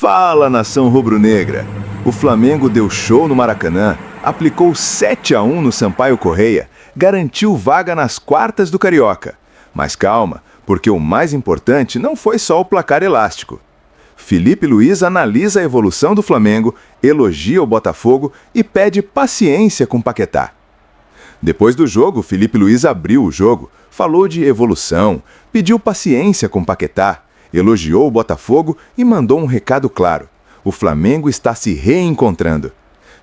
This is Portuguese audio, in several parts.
Fala, nação rubro-negra! O Flamengo deu show no Maracanã, aplicou 7-1 no Sampaio Corrêa, garantiu vaga nas quartas do Carioca. Mas calma, porque o mais importante não foi só o placar elástico. Felipe Luiz analisa a evolução do Flamengo, elogia o Botafogo e pede paciência com Paquetá. Depois do jogo, Felipe Luiz abriu o jogo, falou de evolução, pediu paciência com Paquetá, elogiou o Botafogo e mandou um recado claro: o Flamengo está se reencontrando.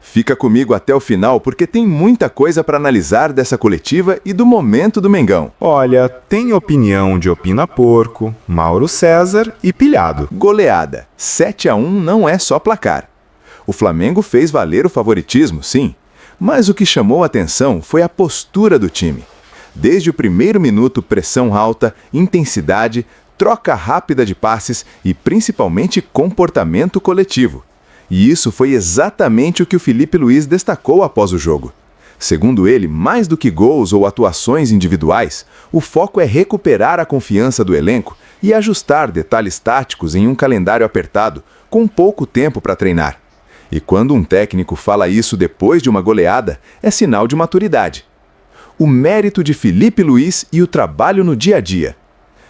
Fica comigo até o final porque tem muita coisa para analisar dessa coletiva e do momento do Mengão. Olha, tem opinião de Opina Porco, Mauro César e Pilhado. Goleada. 7-1 não é só placar. O Flamengo fez valer o favoritismo, sim. Mas o que chamou a atenção foi a postura do time. Desde o primeiro minuto, pressão alta, intensidade, troca rápida de passes e principalmente comportamento coletivo. E isso foi exatamente o que o Felipe Luiz destacou após o jogo. Segundo ele, mais do que gols ou atuações individuais, o foco é recuperar a confiança do elenco e ajustar detalhes táticos em um calendário apertado, com pouco tempo para treinar. E quando um técnico fala isso depois de uma goleada, é sinal de maturidade. O mérito de Felipe Luiz e o trabalho no dia a dia.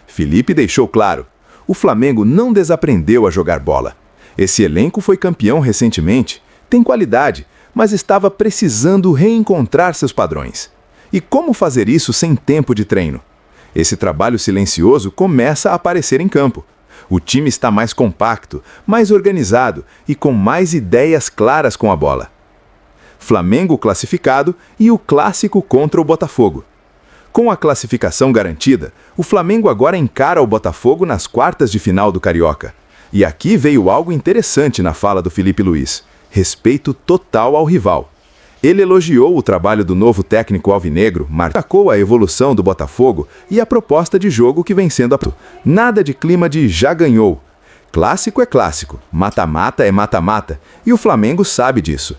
Felipe deixou claro: o Flamengo não desaprendeu a jogar bola. Esse elenco foi campeão recentemente, tem qualidade, mas estava precisando reencontrar seus padrões. E como fazer isso sem tempo de treino? Esse trabalho silencioso começa a aparecer em campo. O time está mais compacto, mais organizado e com mais ideias claras com a bola. Flamengo classificado e o clássico contra o Botafogo. Com a classificação garantida, o Flamengo agora encara o Botafogo nas quartas de final do Carioca. E aqui veio algo interessante na fala do Felipe Luiz: respeito total ao rival. Ele elogiou o trabalho do novo técnico alvinegro, destacou a evolução do Botafogo e a proposta de jogo que vem sendo nada de clima de já ganhou. Clássico é clássico, mata-mata é mata-mata, e o Flamengo sabe disso.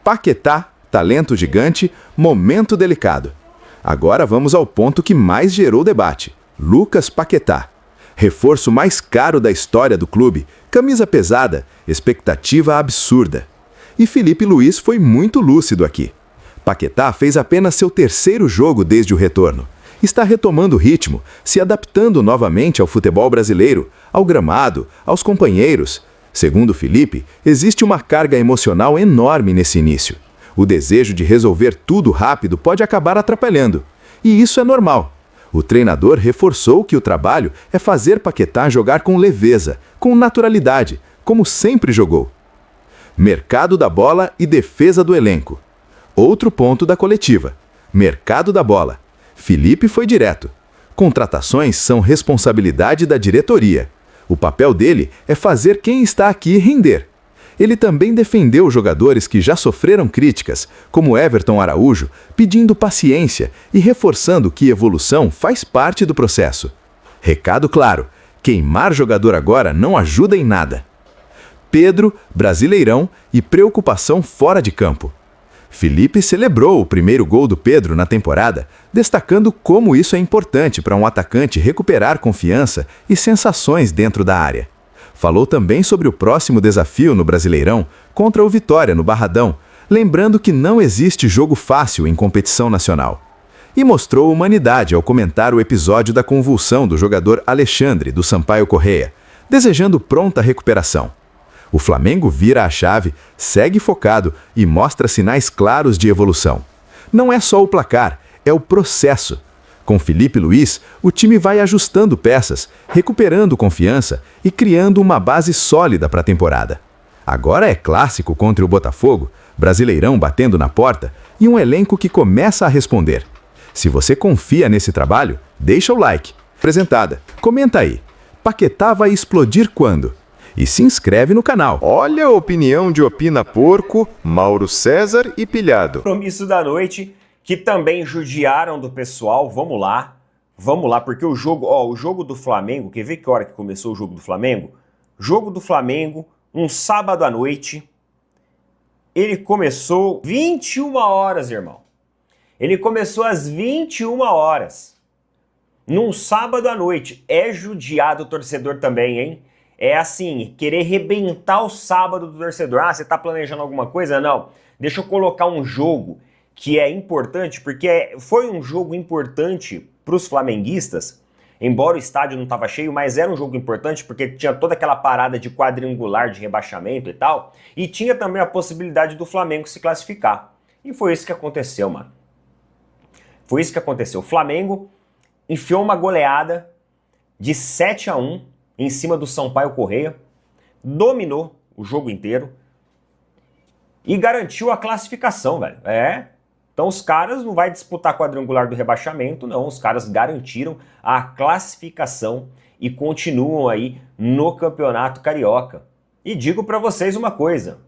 Paquetá, talento gigante, momento delicado. Agora vamos ao ponto que mais gerou debate: Lucas Paquetá. Reforço mais caro da história do clube, camisa pesada, expectativa absurda. E Felipe Luiz foi muito lúcido aqui. Paquetá fez apenas seu terceiro jogo desde o retorno. Está retomando o ritmo, se adaptando novamente ao futebol brasileiro, ao gramado, aos companheiros. Segundo Felipe, existe uma carga emocional enorme nesse início. O desejo de resolver tudo rápido pode acabar atrapalhando. E isso é normal. O treinador reforçou que o trabalho é fazer Paquetá jogar com leveza, com naturalidade, como sempre jogou. Mercado da bola e defesa do elenco. Outro ponto da coletiva: mercado da bola. Felipe foi direto. Contratações são responsabilidade da diretoria. O papel dele é fazer quem está aqui render. Ele também defendeu jogadores que já sofreram críticas, como Everton Araújo, pedindo paciência e reforçando que evolução faz parte do processo. Recado claro: queimar jogador agora não ajuda em nada. Pedro, Brasileirão e preocupação fora de campo. Felipe celebrou o primeiro gol do Pedro na temporada, destacando como isso é importante para um atacante recuperar confiança e sensações dentro da área. Falou também sobre o próximo desafio no Brasileirão contra o Vitória no Barradão, lembrando que não existe jogo fácil em competição nacional. E mostrou humanidade ao comentar o episódio da convulsão do jogador Alexandre, do Sampaio Corrêa, desejando pronta recuperação. O Flamengo vira a chave, segue focado e mostra sinais claros de evolução. Não é só o placar, é o processo. Com Felipe Luiz, o time vai ajustando peças, recuperando confiança e criando uma base sólida para a temporada. Agora é clássico contra o Botafogo, Brasileirão batendo na porta e um elenco que começa a responder. Se você confia nesse trabalho, deixa o like. Apresentada, comenta aí: Paquetá vai explodir quando? E se inscreve no canal. Olha a opinião de Opina Porco, Mauro César e Pilhado. Compromisso da noite, que também judiaram do pessoal. Vamos lá, porque o jogo do Flamengo, quer ver que hora que começou o jogo do Flamengo? Jogo do Flamengo, um sábado à noite, ele começou 21 horas, irmão. Ele começou às 21 horas, num sábado à noite. É judiado o torcedor também, hein? É assim, querer rebentar o sábado do torcedor. Ah, você tá planejando alguma coisa? Não. Deixa eu colocar um jogo que é importante, porque foi um jogo importante para os flamenguistas, embora o estádio não estava cheio, mas era um jogo importante porque tinha toda aquela parada de quadrangular de rebaixamento e tal, e tinha também a possibilidade do Flamengo se classificar. E foi isso que aconteceu, mano. Foi isso que aconteceu. O Flamengo enfiou uma goleada de 7-1 em cima do Sampaio Corrêa, dominou o jogo inteiro e garantiu a classificação, velho. Então os caras não vai disputar quadrangular do rebaixamento, não. Os caras garantiram a classificação e continuam aí no Campeonato Carioca. E digo pra vocês uma coisa.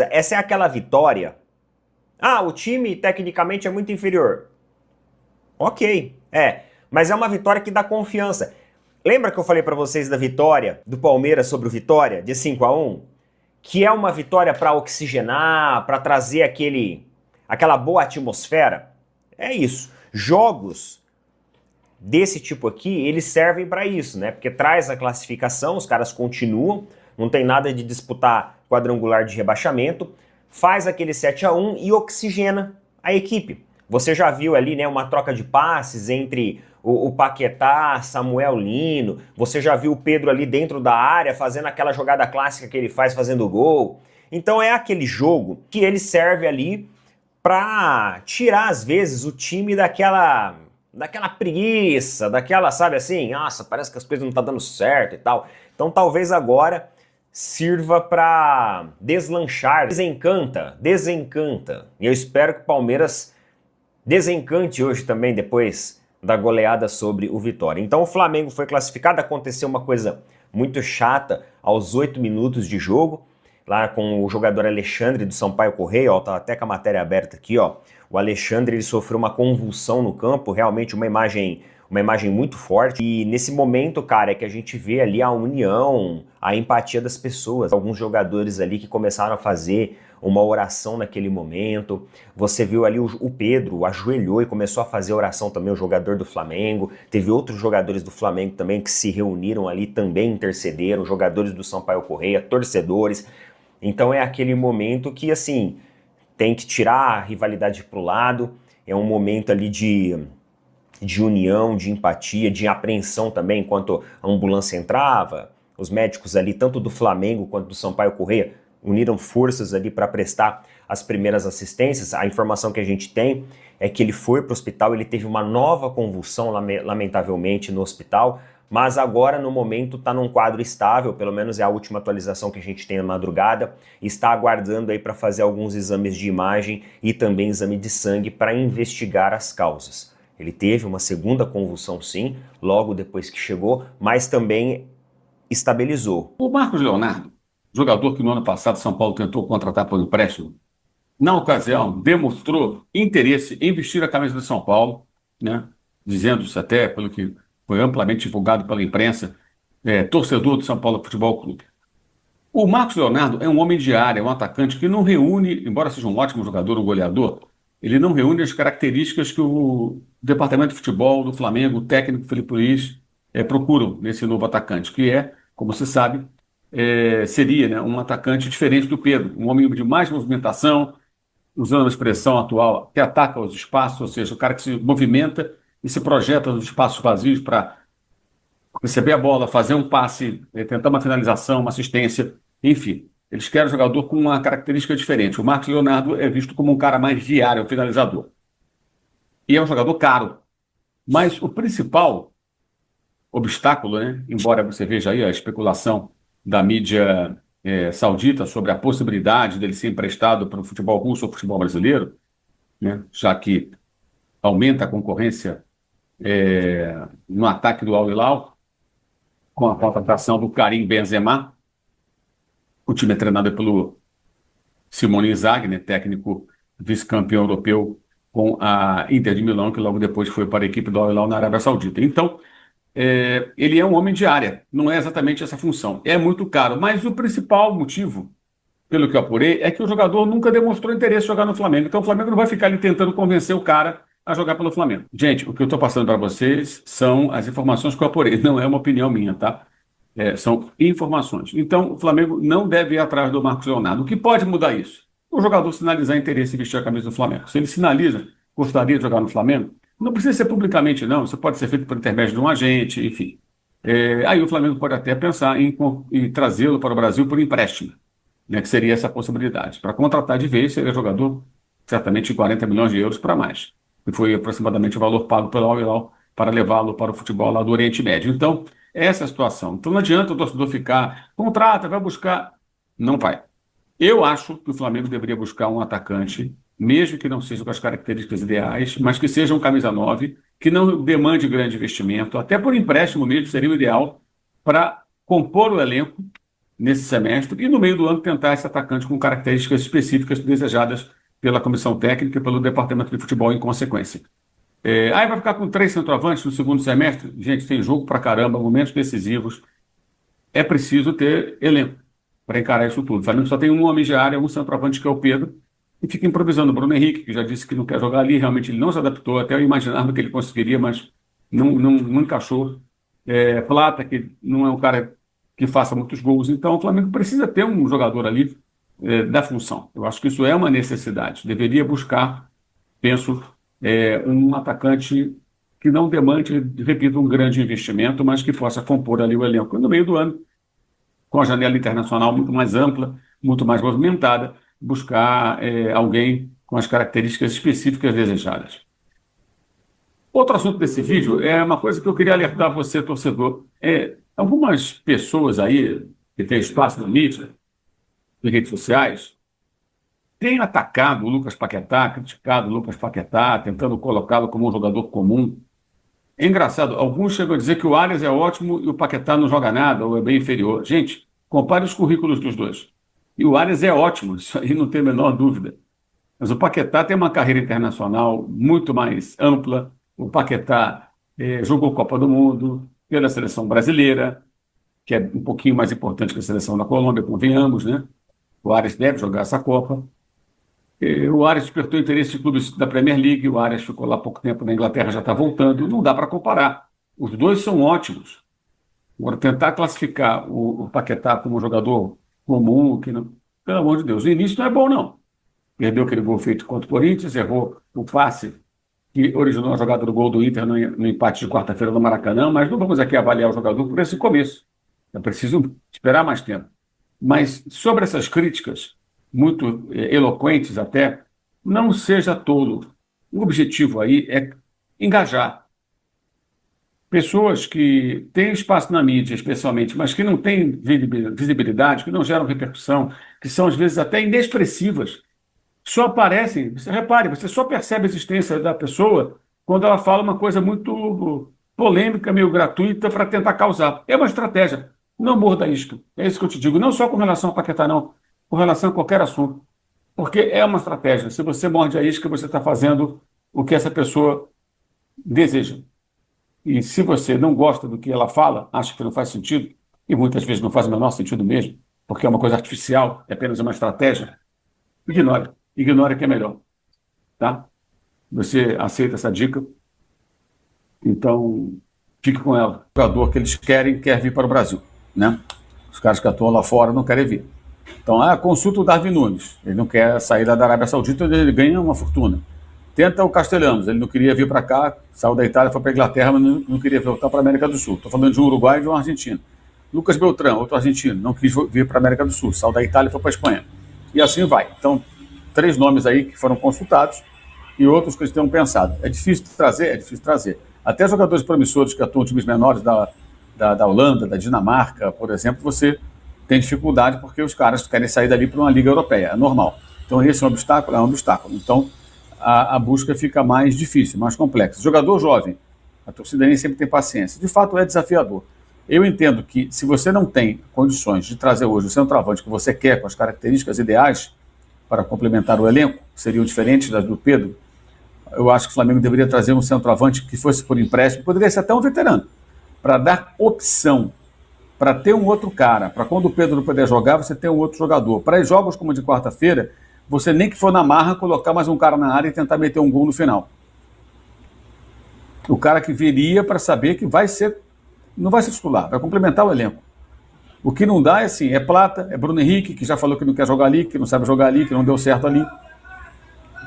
Essa é aquela vitória. Ah, o time tecnicamente é muito inferior. Ok, mas é uma vitória que dá confiança. Lembra que eu falei pra vocês da vitória do Palmeiras sobre o Vitória, de 5-1? Que é uma vitória para oxigenar, para trazer aquela boa atmosfera? É isso. Jogos desse tipo aqui, eles servem para isso, né? Porque traz a classificação, os caras continuam, não tem nada de disputar quadrangular de rebaixamento, faz aquele 7-1 e oxigena a equipe. Você já viu ali, né, uma troca de passes entre o Paquetá, Samuel Lino, você já viu o Pedro ali dentro da área fazendo aquela jogada clássica que ele faz fazendo gol. Então é aquele jogo que ele serve ali para tirar às vezes o time daquela preguiça, sabe assim, nossa, parece que as coisas não estão dando certo e tal. Então talvez agora sirva para deslanchar, desencanta. E eu espero que o Palmeiras desencante hoje também, depois da goleada sobre o Vitória. Então o Flamengo foi classificado, aconteceu uma coisa muito chata aos 8 minutos de jogo, lá com o jogador Alexandre do Sampaio Corrêa, ó, tá até com a matéria aberta aqui, ó. O Alexandre, ele sofreu uma convulsão no campo, realmente uma imagem muito forte. E nesse momento, cara, é que a gente vê ali a união, a empatia das pessoas. Alguns jogadores ali que começaram a fazer uma oração naquele momento. Você viu ali o Pedro ajoelhou e começou a fazer oração também, o jogador do Flamengo. Teve outros jogadores do Flamengo também que se reuniram ali, também intercederam, jogadores do Sampaio Corrêa, torcedores. Então é aquele momento que, assim, tem que tirar a rivalidade pro lado. É um momento ali de união, de empatia, de apreensão também, enquanto a ambulância entrava. Os médicos ali, tanto do Flamengo quanto do Sampaio Corrêa, uniram forças ali para prestar as primeiras assistências. A informação que a gente tem é que ele foi para o hospital, ele teve uma nova convulsão, lamentavelmente, no hospital, mas agora, no momento, está num quadro estável, pelo menos é a última atualização que a gente tem na madrugada, está aguardando aí para fazer alguns exames de imagem e também exame de sangue para investigar as causas. Ele teve uma segunda convulsão, sim, logo depois que chegou, mas também estabilizou. O Marcos Leonardo, jogador que no ano passado São Paulo tentou contratar por empréstimo, na ocasião demonstrou interesse em vestir a camisa do São Paulo, né? Dizendo-se até, pelo que foi amplamente divulgado pela imprensa, torcedor do São Paulo Futebol Clube. O Marcos Leonardo é um homem de área, um atacante que não reúne, embora seja um ótimo jogador, um goleador, ele não reúne as características que o departamento de futebol do Flamengo, o técnico Felipe Luiz, procuram nesse novo atacante, que é, como se sabe, seria, né, um atacante diferente do Pedro, um homem de mais movimentação, usando a expressão atual, que ataca os espaços, ou seja, o cara que se movimenta e se projeta nos espaços vazios para receber a bola, fazer um passe, tentar uma finalização, uma assistência, enfim. Eles querem um jogador com uma característica diferente. O Marcos Leonardo é visto como um cara mais de área, um finalizador. E é um jogador caro. Mas o principal obstáculo, né, embora você veja aí a especulação da mídia saudita sobre a possibilidade dele ser emprestado para o futebol russo ou futebol brasileiro, né, já que aumenta a concorrência no ataque do Al Hilal, com a contratação do Karim Benzema. O time é treinado pelo Simone Inzaghi, né, técnico vice-campeão europeu com a Inter de Milão, que logo depois foi para a equipe do Al Hilal na Arábia Saudita. Então, ele é um homem de área, não é exatamente essa função. É muito caro, mas o principal motivo, pelo que eu apurei, é que o jogador nunca demonstrou interesse em jogar no Flamengo. Então o Flamengo não vai ficar ali tentando convencer o cara a jogar pelo Flamengo. Gente, o que eu estou passando para vocês são as informações que eu apurei, não é uma opinião minha, tá? São informações. Então, o Flamengo não deve ir atrás do Marcos Leonardo. O que pode mudar isso? O jogador sinalizar interesse em vestir a camisa do Flamengo. Se ele sinaliza, gostaria de jogar no Flamengo, não precisa ser publicamente, não. Isso pode ser feito por intermédio de um agente, enfim. Aí o Flamengo pode até pensar em trazê-lo para o Brasil por empréstimo, né, que seria essa possibilidade. Para contratar de vez, seria jogador certamente de 40 milhões de euros para mais, que foi aproximadamente o valor pago pelo Al Hilal para levá-lo para o futebol lá do Oriente Médio. Então, essa é a situação. Então, não adianta o torcedor ficar, contrata, vai buscar. Não vai. Eu acho que o Flamengo deveria buscar um atacante, mesmo que não seja com as características ideais, mas que seja um camisa 9, que não demande grande investimento, até por empréstimo mesmo seria o ideal, para compor o elenco nesse semestre e no meio do ano tentar esse atacante com características específicas desejadas pela comissão técnica e pelo departamento de futebol em consequência. Aí vai ficar com 3 centroavantes no segundo semestre? Gente, tem jogo pra caramba, momentos decisivos. É preciso ter elenco para encarar isso tudo. O Flamengo só tem um homem de área, um centroavante que é o Pedro, e fica improvisando. O Bruno Henrique, que já disse que não quer jogar ali, realmente ele não se adaptou, até eu imaginava que ele conseguiria, mas não encaixou. Plata, que não é um cara que faça muitos gols. Então, o Flamengo precisa ter um jogador ali da função. Eu acho que isso é uma necessidade. Deveria buscar, penso, um atacante que não demande, repito, um grande investimento, mas que possa compor ali o elenco. E no meio do ano, com a janela internacional muito mais ampla, muito mais movimentada, buscar alguém com as características específicas desejadas. Outro assunto desse vídeo é uma coisa que eu queria alertar você, torcedor. Algumas pessoas aí que têm espaço na mídia, nas redes sociais, têm atacado o Lucas Paquetá, criticado o Lucas Paquetá, tentando colocá-lo como um jogador comum. É engraçado, alguns chegam a dizer que o Arias é ótimo e o Paquetá não joga nada ou é bem inferior. Gente, compare os currículos dos dois. E o Arias é ótimo, isso aí não tem a menor dúvida. Mas o Paquetá tem uma carreira internacional muito mais ampla. O Paquetá jogou Copa do Mundo pela seleção brasileira, que é um pouquinho mais importante que a seleção da Colômbia, convenhamos, né? O Arias deve jogar essa Copa. O Arias despertou interesse de clubes da Premier League, o Arias ficou lá há pouco tempo na Inglaterra, já está voltando, não dá para comparar. Os dois são ótimos. Agora, tentar classificar o Paquetá como um jogador comum, que não, pelo amor de Deus, o início não é bom, não. Perdeu aquele gol feito contra o Corinthians, errou o passe que originou a jogada do gol do Inter no empate de quarta-feira no Maracanã, mas não vamos aqui avaliar o jogador por esse começo. É preciso esperar mais tempo. Mas sobre essas críticas, muito eloquentes até, não seja tolo. O objetivo aí é engajar pessoas que têm espaço na mídia, especialmente, mas que não têm visibilidade, que não geram repercussão, que são às vezes até inexpressivas, só aparecem. Você repare, você só percebe a existência da pessoa quando ela fala uma coisa muito polêmica, meio gratuita, para tentar causar. É uma estratégia. Não morda a isca. É isso que eu te digo. Não só com relação ao Paquetá, não. Com relação a qualquer assunto. Porque é uma estratégia. Se você morde a isca, você está fazendo o que essa pessoa deseja. E se você não gosta do que ela fala, acha que não faz sentido, e muitas vezes não faz o menor sentido mesmo, porque é uma coisa artificial, é apenas uma estratégia, ignore. Ignore que é melhor. Tá? Você aceita essa dica? Então, fique com ela. O jogador que eles querem quer vir para o Brasil. Né? Os caras que atuam lá fora não querem vir. Então, consulta o Darwin Nunes. Ele não quer sair da Arábia Saudita, ele ganha uma fortuna. Tenta o Castellanos. Ele não queria vir para cá, saiu da Itália, foi para a Inglaterra, mas não queria voltar para a América do Sul. Estou falando de um uruguaio e de um argentino. Lucas Beltrán, outro argentino, não quis vir para a América do Sul, saiu da Itália e foi para a Espanha. E assim vai. Então, 3 nomes aí que foram consultados e outros que eles tenham pensado. É difícil trazer? É difícil trazer. Até jogadores promissores que atuam em times menores da Holanda, da Dinamarca, por exemplo, você tem dificuldade porque os caras querem sair dali para uma liga europeia, é normal. Então esse é um obstáculo? É um obstáculo. Então a busca fica mais difícil, mais complexa. Jogador jovem, a torcida nem sempre tem paciência. De fato é desafiador. Eu entendo que se você não tem condições de trazer hoje o centroavante que você quer com as características ideais para complementar o elenco, que seriam diferentes das do Pedro, eu acho que o Flamengo deveria trazer um centroavante que fosse por empréstimo, poderia ser até um veterano, para dar opção, para ter um outro cara, para quando o Pedro não puder jogar, você ter um outro jogador. Para jogos como o de quarta-feira, você nem que for na marra, colocar mais um cara na área e tentar meter um gol no final. O cara que viria para saber que não vai ser titular, vai complementar o elenco. O que não dá é assim, é Plata, é Bruno Henrique, que já falou que não quer jogar ali, que não sabe jogar ali, que não deu certo ali.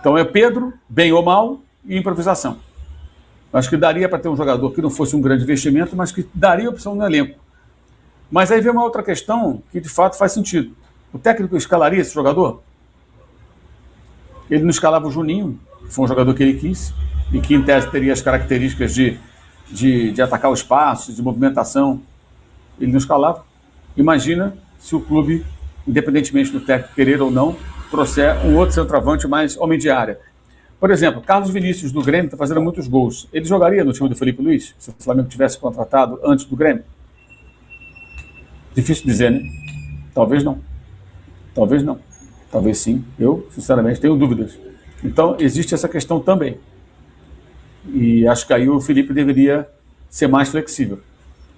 Então é Pedro, bem ou mal, e improvisação. Acho que daria para ter um jogador que não fosse um grande investimento, mas que daria opção no elenco. Mas aí vem uma outra questão que de fato faz sentido. O técnico escalaria esse jogador? Ele não escalava o Juninho, que foi um jogador que ele quis, e que em tese teria as características de atacar o espaço, de movimentação. Ele não escalava. Imagina se o clube, independentemente do técnico querer ou não, trouxer um outro centroavante mais homem de área. Por exemplo, Carlos Vinícius do Grêmio está fazendo muitos gols. Ele jogaria no time do Felipe Luiz, se o Flamengo tivesse contratado antes do Grêmio? Difícil dizer, né? Talvez não. Talvez não. Talvez sim. Eu, sinceramente, tenho dúvidas. Então, existe essa questão também. E acho que aí o Felipe deveria ser mais flexível.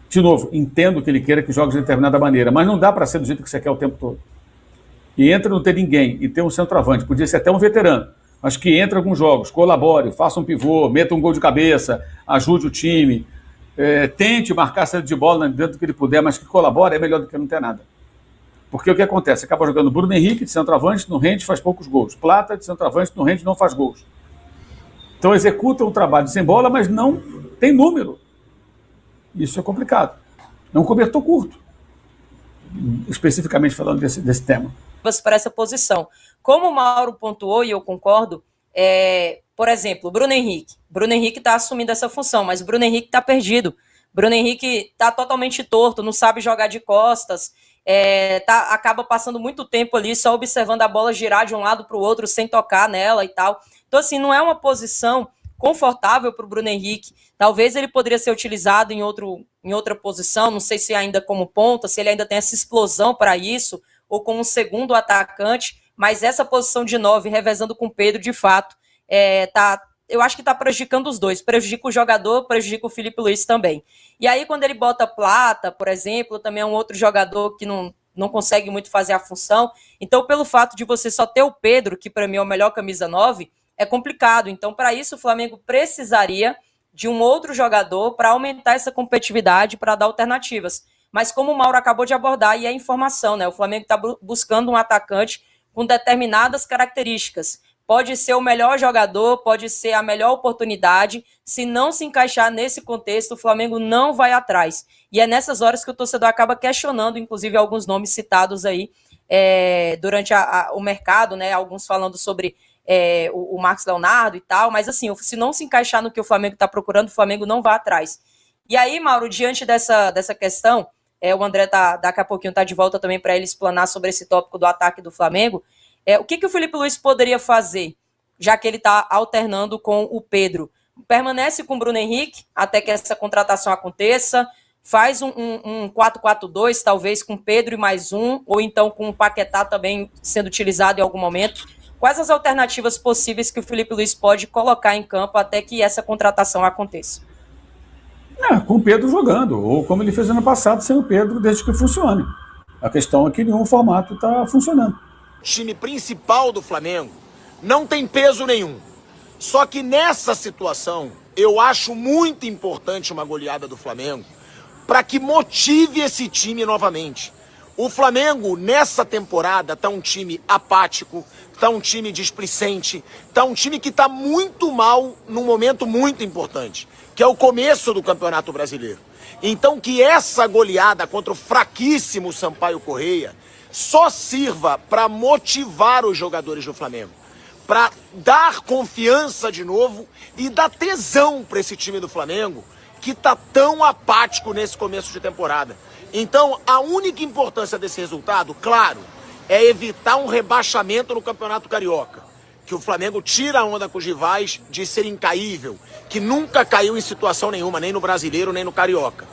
De novo, entendo que ele queira que jogue de determinada maneira, mas não dá para ser do jeito que você quer o tempo todo. E entra não ter ninguém e ter um centroavante, podia ser até um veterano, mas que entre em alguns jogos, colabore, faça um pivô, meta um gol de cabeça, ajude o time, tente marcar a saída de bola dentro do que ele puder, mas que colabore é melhor do que não ter nada. Porque o que acontece? Acaba jogando Bruno Henrique de centroavante, no rende faz poucos gols. Plata de centroavante, no rende não faz gols. Então executa um trabalho sem bola, mas não tem número. Isso é complicado. É um cobertor curto, especificamente falando desse tema. Para essa posição. Como o Mauro pontuou, e eu concordo, por exemplo, o Bruno Henrique. Bruno Henrique está assumindo essa função, mas o Bruno Henrique está perdido. Bruno Henrique está totalmente torto, não sabe jogar de costas, acaba passando muito tempo ali só observando a bola girar de um lado para o outro sem tocar nela e tal. Então, assim, não é uma posição confortável para o Bruno Henrique. Talvez ele poderia ser utilizado em outra posição, não sei se ainda como ponta, se ele ainda tem essa explosão para isso, ou como um segundo atacante, mas essa posição de 9, revezando com o Pedro, de fato, eu acho que está prejudicando os dois, prejudica o jogador, prejudica o Felipe Luiz também. E aí, quando ele bota Plata, por exemplo, também é um outro jogador que não consegue muito fazer a função. Então, pelo fato de você só ter o Pedro, que para mim é o melhor camisa 9, é complicado. Então, para isso, o Flamengo precisaria de um outro jogador para aumentar essa competitividade, para dar alternativas. Mas como o Mauro acabou de abordar, e é informação, né? O Flamengo está buscando um atacante com determinadas características. Pode ser o melhor jogador, pode ser a melhor oportunidade. Se não se encaixar nesse contexto, o Flamengo não vai atrás. E é nessas horas que o torcedor acaba questionando, inclusive, alguns nomes citados aí durante o mercado, né? Alguns falando sobre o Marcos Leonardo e tal, mas assim, se não se encaixar no que o Flamengo está procurando, o Flamengo não vai atrás. E aí, Mauro, diante dessa questão, o André daqui a pouquinho está de volta também para ele explanar sobre esse tópico do ataque do Flamengo. O que o Felipe Luiz poderia fazer, já que ele está alternando com o Pedro? Permanece com o Bruno Henrique até que essa contratação aconteça, faz um 4-4-2, talvez com Pedro e mais um, ou então com o Paquetá também sendo utilizado em algum momento. Quais as alternativas possíveis que o Felipe Luiz pode colocar em campo até que essa contratação aconteça? Com o Pedro jogando, ou como ele fez ano passado, sem o Pedro, desde que funcione. A questão é que nenhum formato está funcionando. O time principal do Flamengo não tem peso nenhum. Só que nessa situação, eu acho muito importante uma goleada do Flamengo para que motive esse time novamente. O Flamengo, nessa temporada, tá um time apático, tá um time displicente, tá um time que tá muito mal num momento muito importante, que é o começo do Campeonato Brasileiro. Então que essa goleada contra o fraquíssimo Sampaio Corrêa só sirva para motivar os jogadores do Flamengo, para dar confiança de novo e dar tesão para esse time do Flamengo, que tá tão apático nesse começo de temporada. Então, a única importância desse resultado, claro, é evitar um rebaixamento no Campeonato Carioca. Que o Flamengo tira a onda com os rivais de ser incaível, que nunca caiu em situação nenhuma, nem no Brasileiro, nem no Carioca.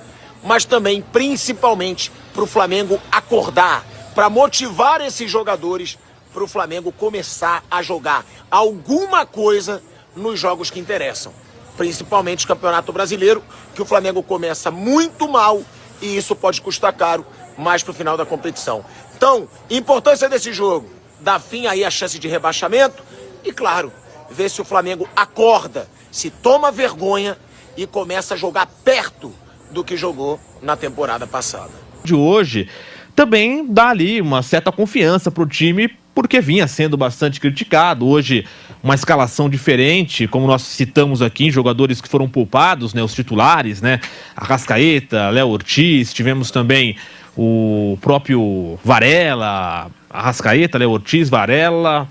Mas também, principalmente, para o Flamengo acordar, para motivar esses jogadores, para o Flamengo começar a jogar alguma coisa nos jogos que interessam. Principalmente o Campeonato Brasileiro, que o Flamengo começa muito mal, e isso pode custar caro mais pro final da competição. Então, importância desse jogo, dá fim aí a chance de rebaixamento e, claro, ver se o Flamengo acorda, se toma vergonha e começa a jogar perto do que jogou na temporada passada. De hoje também dá ali uma certa confiança para o time, porque vinha sendo bastante criticado. Hoje, uma escalação diferente, como nós citamos aqui, jogadores que foram poupados, né, os titulares, né, Arrascaeta, Léo Ortiz, tivemos também o próprio Varela, Arrascaeta, Léo Ortiz, Varela,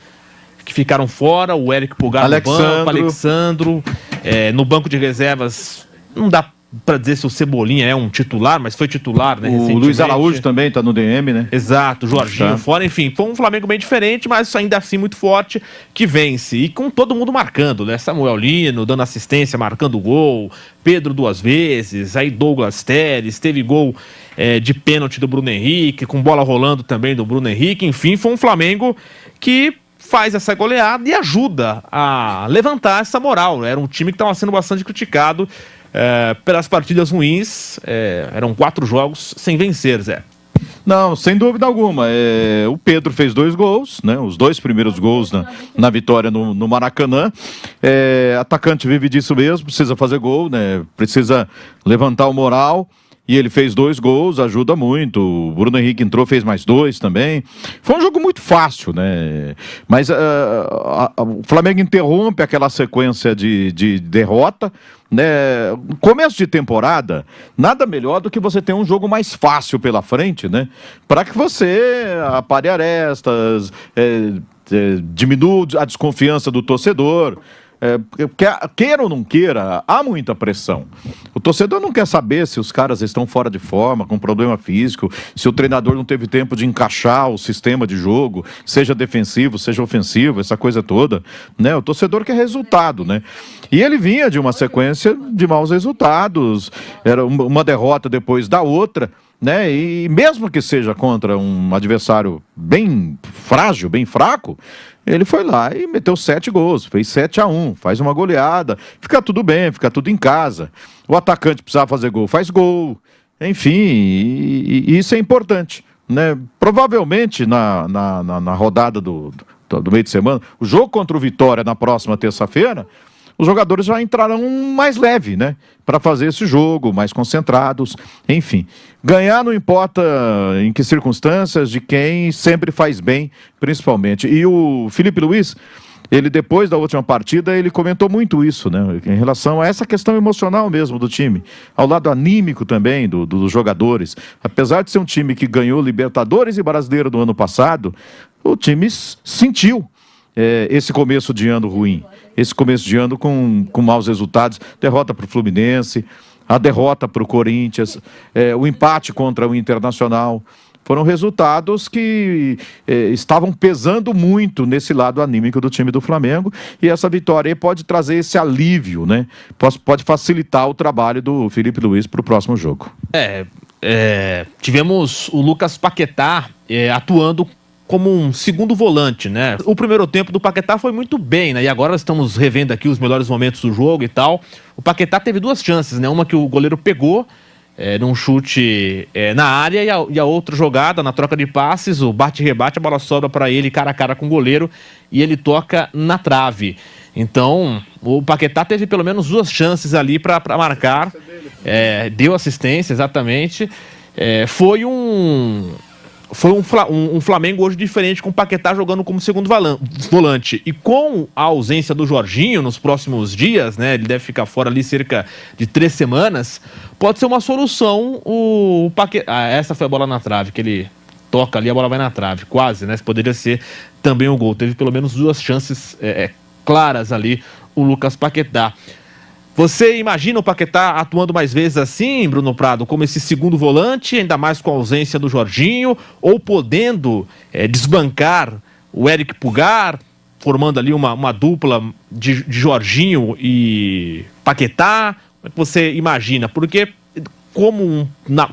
que ficaram fora, o Eric Pulgar no banco, Alexandro, no banco de reservas, não dá para dizer se o Cebolinha é um titular, mas foi titular, né, o Luiz Araújo também tá no DM, né? Exato, Jorginho fora, enfim, foi um Flamengo bem diferente, mas ainda assim muito forte, que vence, e com todo mundo marcando, né, Samuel Lino dando assistência, marcando gol, Pedro 2 vezes, aí Douglas Teres, teve gol de pênalti do Bruno Henrique, com bola rolando também do Bruno Henrique, enfim, foi um Flamengo que faz essa goleada e ajuda a levantar essa moral. Era um time que estava sendo bastante criticado pelas partidas ruins. Eram 4 jogos sem vencer, Zé. Não, sem dúvida alguma. O Pedro fez 2 gols, né? Os 2 primeiros gols na vitória no Maracanã. Atacante vive disso mesmo, precisa fazer gol, né? Precisa levantar o moral. E ele fez 2 gols, ajuda muito. O Bruno Henrique entrou, fez mais 2 também. Foi um jogo muito fácil, né? Mas o Flamengo interrompe aquela sequência de derrota, né? Começo de temporada, nada melhor do que você ter um jogo mais fácil pela frente, né? Para que você apare arestas, diminua a desconfiança do torcedor. Queira ou não queira, há muita pressão. O torcedor não quer saber se os caras estão fora de forma, com problema físico, se o treinador não teve tempo de encaixar o sistema de jogo, seja defensivo, seja ofensivo, essa coisa toda, né? O torcedor quer resultado, né? E ele vinha de uma sequência de maus resultados, era uma derrota depois da outra, né? E mesmo que seja contra um adversário bem frágil, bem fraco, ele foi lá e meteu 7 gols, fez 7-1, faz uma goleada, fica tudo bem, fica tudo em casa. O atacante precisava fazer gol, faz gol, enfim, e isso é importante, né? Provavelmente na rodada do meio de semana, o jogo contra o Vitória na próxima terça-feira, os jogadores já entrarão mais leve, né? Para fazer esse jogo, mais concentrados, enfim. Ganhar não importa em que circunstâncias, de quem sempre faz bem, principalmente. E o Felipe Luiz, ele depois da última partida, ele comentou muito isso, né? Em relação a essa questão emocional mesmo do time, ao lado anímico também dos jogadores. Apesar de ser um time que ganhou Libertadores e Brasileiro do ano passado, o time sentiu esse começo de ano ruim, esse começo de ano com maus resultados, derrota para o Fluminense, a derrota para o Corinthians, o empate contra o Internacional, foram resultados que estavam pesando muito nesse lado anímico do time do Flamengo, e essa vitória aí pode trazer esse alívio, né? Pode facilitar o trabalho do Felipe Luiz para o próximo jogo. Tivemos o Lucas Paquetá atuando como um segundo volante, né? O primeiro tempo do Paquetá foi muito bem, né? E agora estamos revendo aqui os melhores momentos do jogo e tal. O Paquetá teve 2 chances, né? Uma que o goleiro pegou num chute na área, e a outra jogada, na troca de passes, o bate-rebate, a bola sobra para ele cara a cara com o goleiro e ele toca na trave. Então, o Paquetá teve pelo menos 2 chances ali para marcar, deu assistência, exatamente. Foi um Flamengo hoje diferente, com o Paquetá jogando como segundo volante. E com a ausência do Jorginho nos próximos dias, né? Ele deve ficar fora ali cerca de 3 semanas. Pode ser uma solução o Paquetá. Essa foi a bola na trave, que ele toca ali, a bola vai na trave, quase, né? Poderia ser também o gol. Teve pelo menos 2 chances claras ali, o Lucas Paquetá. Você imagina o Paquetá atuando mais vezes assim, Bruno Prado, como esse segundo volante, ainda mais com a ausência do Jorginho, ou podendo desbancar o Eric Pulgar, formando ali uma dupla de Jorginho e Paquetá? Como é que você imagina? Porque como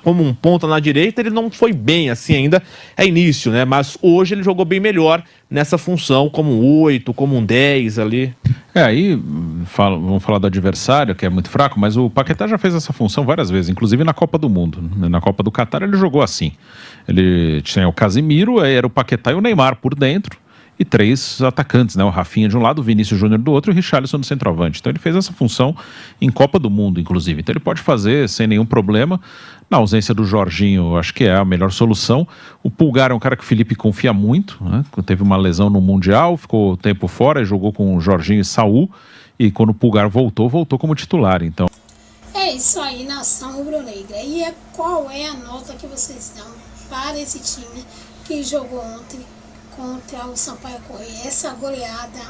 um ponta na direita, ele não foi bem assim ainda, início, né? Mas hoje ele jogou bem melhor nessa função, como um 8, como um 10 ali. Aí vamos falar do adversário, que é muito fraco, mas o Paquetá já fez essa função várias vezes, inclusive na Copa do Mundo. Na Copa do Catar ele jogou assim. Ele tinha o Casimiro, era o Paquetá e o Neymar por dentro, e 3 atacantes, né? O Rafinha de um lado, o Vinícius Júnior do outro e o Richarlison no centroavante. Então ele fez essa função em Copa do Mundo, inclusive. Então ele pode fazer sem nenhum problema. Na ausência do Jorginho, acho que é a melhor solução. O Pulgar é um cara que o Felipe confia muito, né? Teve uma lesão no Mundial, ficou tempo fora e jogou com o Jorginho e Saul. E quando o Pulgar voltou como titular. Então é isso aí, nação rubro-negra. E qual é a nota que vocês dão para esse time que jogou ontem contra o Sampaio Corrêa? Essa goleada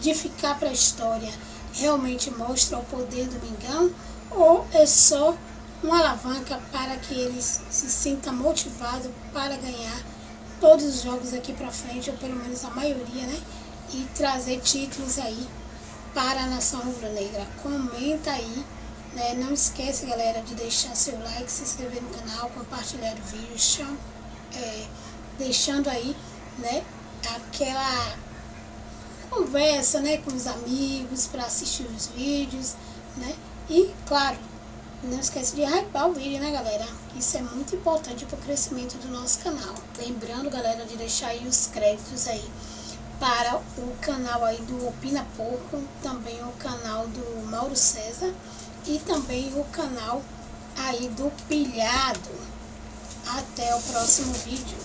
de ficar para a história realmente mostra o poder do Mengão ou é só uma alavanca para que eles se sintam motivados para ganhar todos os jogos aqui para frente, ou pelo menos a maioria, né? E trazer títulos aí para a nação rubro-negra? Comenta aí, né? Não esquece, galera, de deixar seu like, se inscrever no canal, compartilhar o vídeo, deixando aí, né, aquela conversa, né, com os amigos para assistir os vídeos, né? E claro, não esquece de hypar o vídeo, né, galera? Isso é muito importante para o crescimento do nosso canal. Lembrando, galera, de deixar aí os créditos aí para o canal aí do Opina Pouco, também o canal do Mauro César e também o canal aí do Pilhado. Até o próximo vídeo.